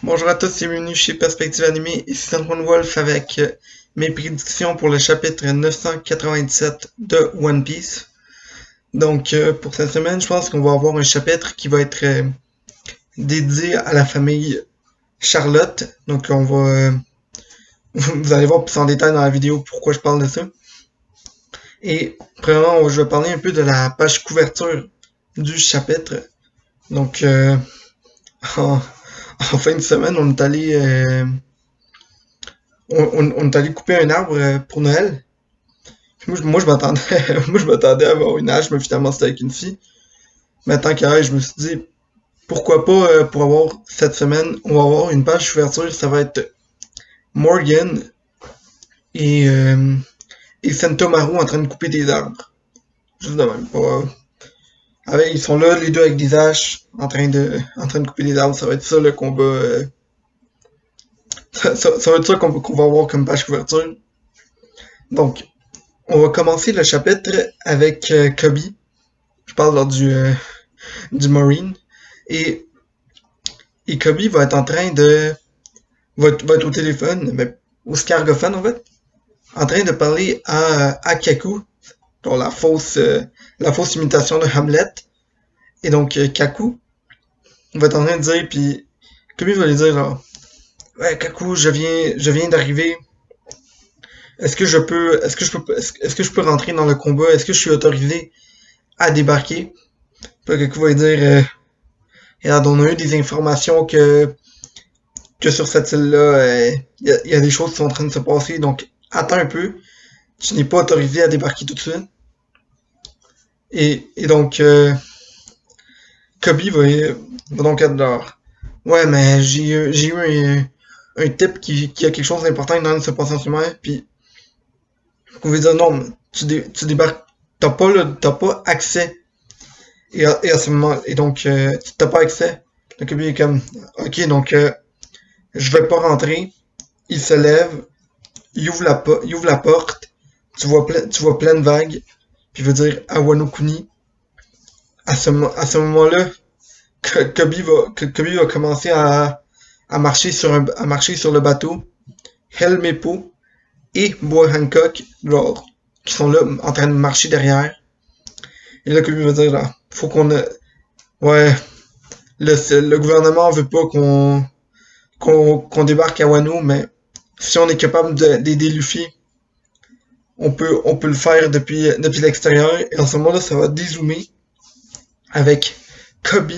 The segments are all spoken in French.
Bonjour à tous et bienvenue chez Perspective Animée, ici Antoine Wolf avec mes prédictions pour le chapitre 997 de One Piece. Donc pour cette semaine, je pense qu'on va avoir un chapitre qui va être dédié à la famille Charlotte. Donc on va vous allez voir plus en détail dans la vidéo pourquoi je parle de ça. Et premièrement, je vais parler un peu de la page couverture du chapitre. Donc en, en fin de semaine, on est allé couper un arbre pour Noël. Puis moi, je m'attendais, moi, je m'attendais à avoir une hache, mais finalement, c'était avec une fille. Mais tant qu'à elle, je me suis dit, pourquoi pas, pour avoir cette semaine, on va avoir une page couverture, ça va être Morgan et, euh, et Sentomaru en train de couper des arbres. Juste de même. Ils sont là, les deux avec des haches, en train de couper des arbres. Ça va être ça le combat. Ça va être ça qu'on va avoir comme page couverture. Donc, on va commencer le chapitre avec Kobe. Je parle lors du Marine. Et, et Kobe va être en train de. Va être au téléphone, mais au scargophone en fait, en train de parler à Kaku, dans la fausse imitation de Hamlet. Et donc, Kaku va être en train de dire, puis Kobe va lui dire genre, ouais, Kaku, je viens d'arriver. Est-ce que je peux rentrer dans le combat? Est-ce que je suis autorisé à débarquer? Puis Kaku va lui dire, regarde, on a eu des informations que sur cette île-là, y a des choses qui sont en train de se passer, donc attends un peu. Tu n'es pas autorisé à débarquer tout de suite. Et donc, Kobe va donc être dehors. Ouais, mais j'ai eu un type qui a quelque chose d'important qui est en train de se passer en ce moment, puis vous pouvez dire non, mais tu débarques, t'as pas accès. Et à ce moment, et donc, tu t'as pas accès. Donc, Kobe est comme, ok, donc, je vais pas rentrer. Il se lève, il ouvre la porte, tu vois plein de vagues, puis il veut dire à Wano Kuni. À ce moment-là, Kobe va commencer à marcher sur le bateau. Helmepo et Boy Hancock, genre, qui sont là en train de marcher derrière. Et là, Kobe va dire, là, faut qu'on ouais, le gouvernement veut pas qu'on débarque à Wano, mais si on est capable d'aider Luffy, on peut le faire depuis l'extérieur. Et en ce moment-là, ça va dézoomer avec Kobe,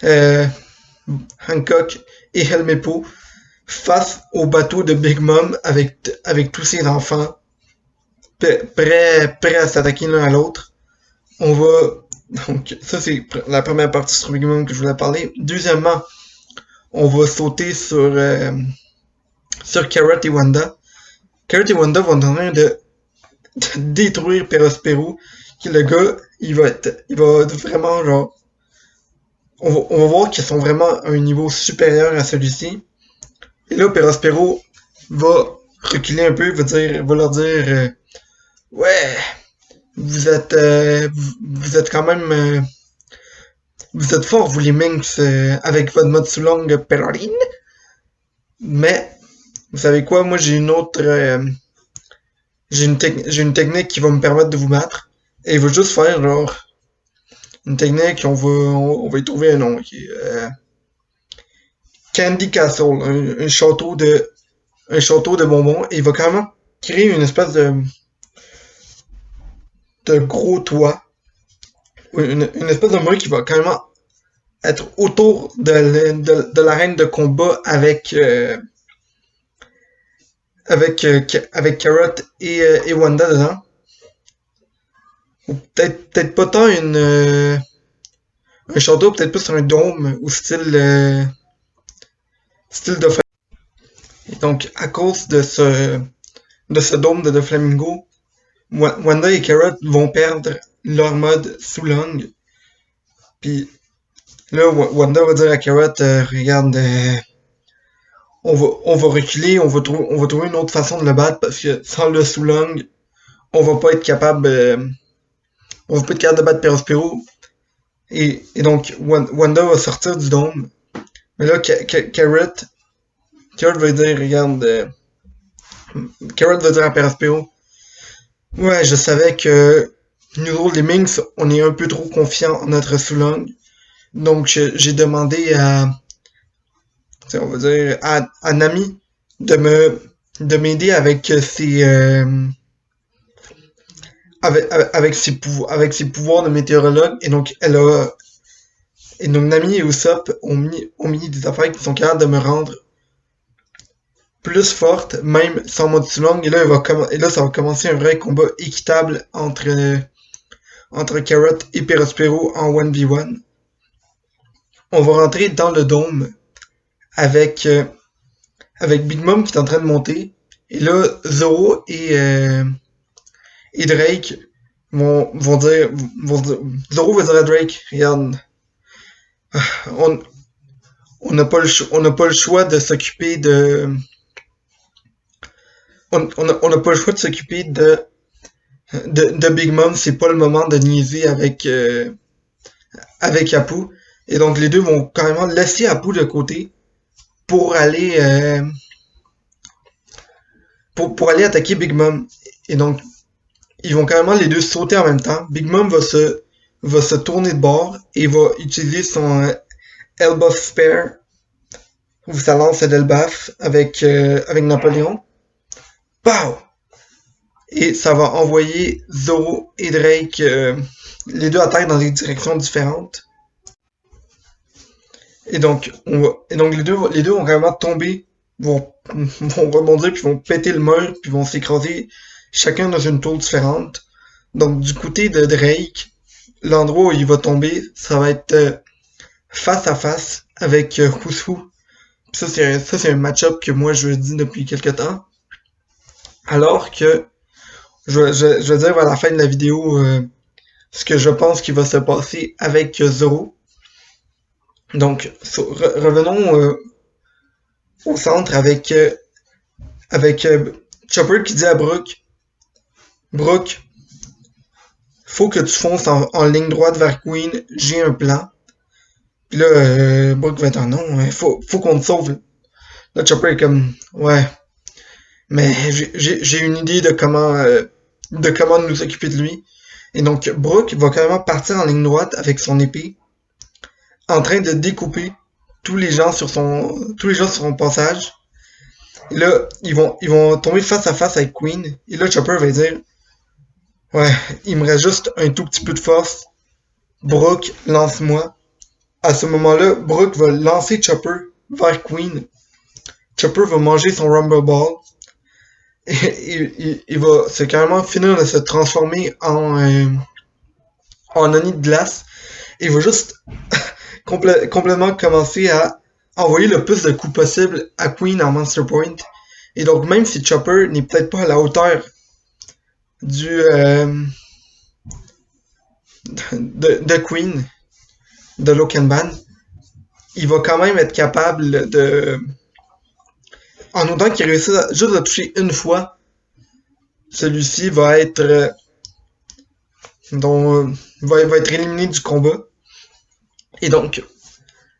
euh, Hancock et Helmepo face au bateau de Big Mom avec tous ses enfants prêts à s'attaquer l'un à l'autre. On va. Donc, ça, c'est la première partie sur Big Mom que je voulais parler. Deuxièmement, on va sauter sur Carrot et Wanda. Carrot et Wanda vont en train de détruire Perospero. Qui le gars, il va être vraiment genre. On va voir qu'ils sont vraiment à un niveau supérieur à celui-ci. Et là, Perospero va reculer un peu, va leur dire ouais, vous êtes quand même vous êtes forts, vous les Minx, avec votre mode sous longue Perrine. Mais vous savez quoi, moi j'ai une autre j'ai une technique qui va me permettre de vous battre. Et il va juste faire genre une technique, on va y trouver un nom qui est Candy Castle, un château de bonbons, et il va carrément créer une espèce de gros toit, une espèce de mur qui va carrément être autour de l'arène de combat avec Carrot et Wanda dedans. Ou peut-être pas tant un château, peut-être plus un dôme ou style de. Et donc, à cause de ce dôme de Flamingo, Wanda et Carrot vont perdre leur mode sous langue. Puis là, Wanda va dire à Carrot, regarde, on va reculer, on va trouver une autre façon de le battre parce que sans le sous langue, on va pas être capable, on va pas être capable de battre Perospero. Et donc, Wanda va sortir du dôme. Mais là, Carrot va dire, regarde, Carrot va dire à Perospero, ouais, je savais que nous autres, les Minx, on est un peu trop confiants en notre sous-langue. Donc, j'ai demandé on va dire, à Nami de m'aider avec avec ses pouvoirs de météorologue. Et donc Nami et Usopp ont mis des affaires qui sont capables de me rendre plus forte, même sans mode sous-langue. Et là, ça va commencer un vrai combat équitable entre Carrot et Perospero en 1v1. On va rentrer dans le dôme avec, avec Big Mom qui est en train de monter. Et là, Zoro et Drake Zoro va dire à Drake, regarde, on on n'a pas le choix de s'occuper de on n'a pas le choix de s'occuper de Big Mom, c'est pas le moment de niaiser avec Apu. Et donc les deux vont carrément laisser Apu de côté pour aller pour aller attaquer Big Mom. Et donc ils vont carrément les deux sauter en même temps. Big Mom va se tourner de bord et va utiliser son Elbaf Spare ou sa lance d'Elbaf avec Napoléon. Pow! Et ça va envoyer Zoro et Drake les deux attaquent dans des directions différentes. Et donc les deux vont vraiment tomber, vont rebondir puis vont péter le mur puis vont s'écraser chacun dans une tour différente. Donc du côté de Drake, l'endroit où il va tomber, ça va être face à face avec Who's Who. Ça c'est un match-up que moi je dis depuis quelques temps. Alors que je vais dire vers la fin de la vidéo ce que je pense qu'il va se passer avec Zoro. Donc revenons au centre avec Chopper qui dit à Brook, faut que tu fonces en ligne droite vers Queen, j'ai un plan. Puis là, Brook va dire non, faut qu'on te sauve. Là, Chopper est comme, ouais, mais j'ai une idée de comment nous occuper de lui. Et donc, Brook va carrément partir en ligne droite avec son épée, en train de découper tous les gens sur son passage. Et là, ils vont tomber face à face avec Queen. Et là, Chopper va dire, ouais, il me reste juste un tout petit peu de force. Brook, lance-moi. À ce moment-là, Brook va lancer Chopper vers Queen. Chopper va manger son Rumble Ball. Et il va carrément finir de se transformer en Oni de glace. Et il va juste complètement commencer à envoyer le plus de coups possible à Queen en Monster Point. Et donc même si Chopper n'est peut-être pas à la hauteur de Queen, de Lokenban, il va quand même être capable de... En autant qu'il réussit juste à toucher une fois, celui-ci va être... va être éliminé du combat. Et donc,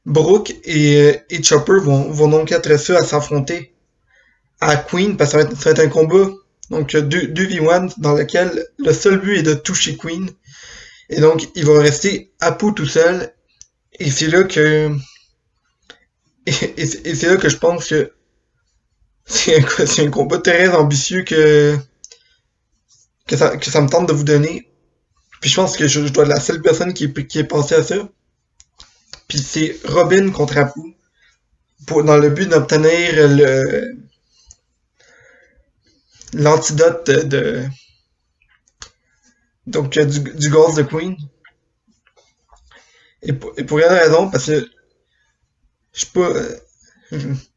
Brook et Chopper vont donc être ceux à s'affronter à Queen, parce que ça va être un combat donc 2v1 dans lequel le seul but est de toucher Queen. Et donc, il va rester Apu tout seul. Et c'est là que... Et c'est là que je pense que c'est un combat très ambitieux que ça me tente de vous donner. Puis je pense que je dois être la seule personne qui est pensée à ça. Puis c'est Robin contre Apu dans le but d'obtenir l'antidote donc du gaz de Queen. Et pour quelle raison? Parce que je sais pas,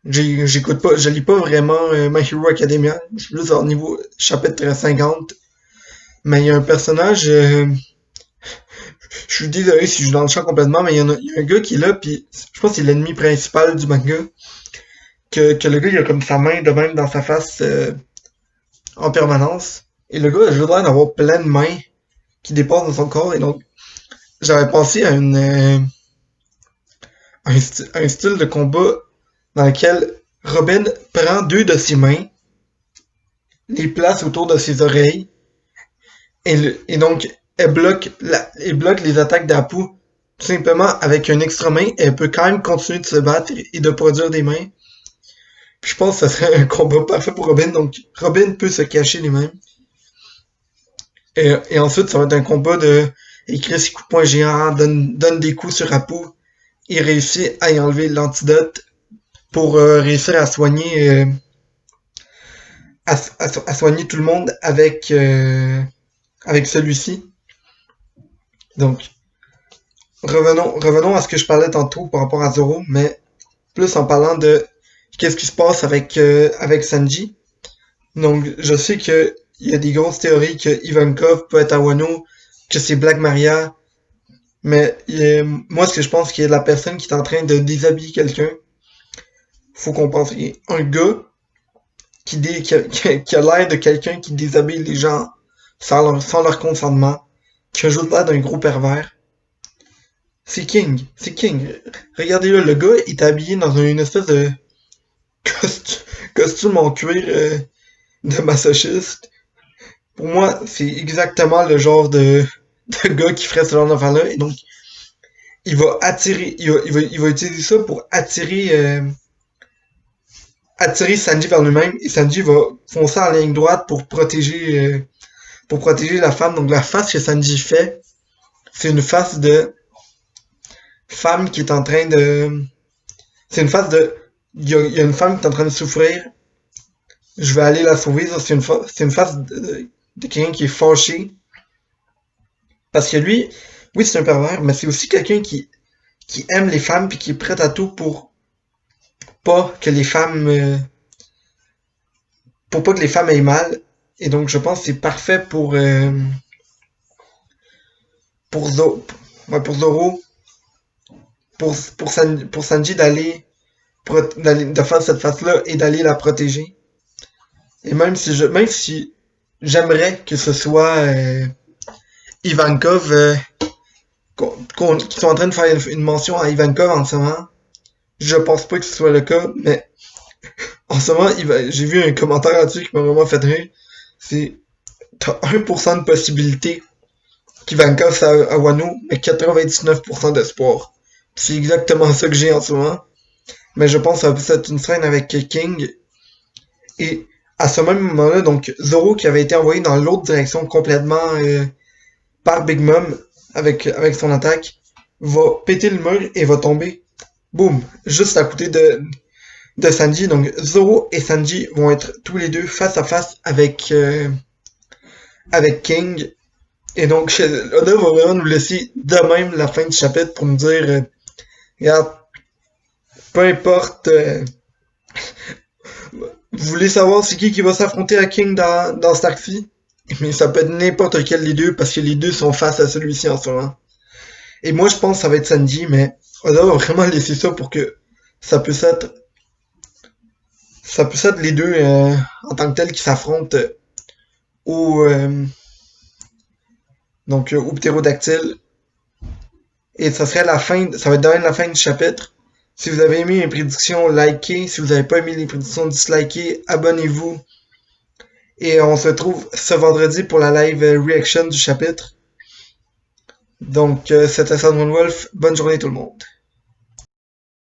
j'écoute pas, je lis pas vraiment My Hero Academia. Je suis juste au niveau chapitre 50. Mais il y a un personnage, je suis désolé si je suis dans le champ complètement, mais il y a un gars qui est là, puis je pense que c'est l'ennemi principal du manga. Que le gars il a comme sa main de même dans sa face en permanence. Et le gars a juste l'air d'avoir plein de mains qui dépassent de son corps. Et donc, j'avais pensé un style de combat dans lequel Robin prend deux de ses mains, les place autour de ses oreilles, et donc elle bloque les attaques d'Apu tout simplement avec un extra main. Elle peut quand même continuer de se battre et de produire des mains. Puis je pense que ça serait un combat parfait pour Robin. Donc Robin peut se cacher les mains. Et ensuite, ça va être un combat de écrire ses coups de poing géants, donne des coups sur Apu et réussit à y enlever l'antidote pour réussir à soigner à soigner tout le monde avec celui-ci. Donc, revenons à ce que je parlais tantôt par rapport à Zoro, mais plus en parlant de qu'est-ce qui se passe avec Sanji. Donc, je sais que il y a des grosses théories que Ivankov peut être à Wano, que c'est Black Maria, mais moi, ce que je pense, qu'il y a la personne qui est en train de déshabiller quelqu'un. Faut qu'on pense qu'il y a un gars qui a l'air de quelqu'un qui déshabille les gens sans leur consentement, qui a juste l'air d'un gros pervers. C'est King. C'est King. Regardez-le, le gars est habillé dans une espèce de costume en cuir de masochiste. Pour moi, c'est exactement le genre de gars qui ferait ce genre d'affaire-là. Et donc, il va attirer, il va utiliser ça pour attirer Sanji vers lui-même. Et Sanji va foncer en ligne droite pour protéger la femme. Donc, la face que Sanji fait, c'est une face de femme qui est en train de... C'est une face de... Il y a une femme qui est en train de souffrir. Je vais aller la sauver. Ça, c'est une face de quelqu'un qui est fâché. Parce que lui, oui, c'est un pervers, mais c'est aussi quelqu'un qui aime les femmes puis qui est prêt à tout pas que les femmes... pour pas que les femmes aient mal. Et donc, je pense que c'est parfait pour, pour Zoro, pour Sanji de faire cette face-là et d'aller la protéger. Et même si j'aimerais que ce soit Ivankov, qui sont en train de faire une mention à Ivankov en ce moment, je pense pas que ce soit le cas, mais en ce moment, j'ai vu un commentaire là-dessus qui m'a vraiment fait rire. C'est, t'as 1% de possibilité qu'Ivankov soit à Wano, mais 99% d'espoir. C'est exactement ça que j'ai en ce moment. Mais je pense que ça peut être une scène avec King. Et à ce même moment-là, donc Zoro qui avait été envoyé dans l'autre direction complètement par Big Mom avec son attaque, va péter le mur et va tomber. Boum! Juste à côté de Sanji. Donc Zoro et Sanji vont être tous les deux face à face avec King. Et donc Oda va vraiment nous laisser de même la fin du chapitre pour nous dire regarde, peu importe vous voulez savoir c'est qui va s'affronter à King dans Starkey? Mais ça peut être n'importe quel des deux parce que les deux sont face à celui-ci en ce moment. Et moi je pense que ça va être Sanji, mais Oda va vraiment laisser ça pour que ça puisse être les deux en tant que tels qui s'affrontent au au ptérodactyle. Et ça serait ça va être dans la fin du chapitre. Si vous avez aimé mes prédictions, likez. Si vous n'avez pas aimé les prédictions, dislikez. Abonnez-vous. Et on se retrouve ce vendredi pour la live reaction du chapitre. Donc, c'était Sandron Wolf. Bonne journée tout le monde.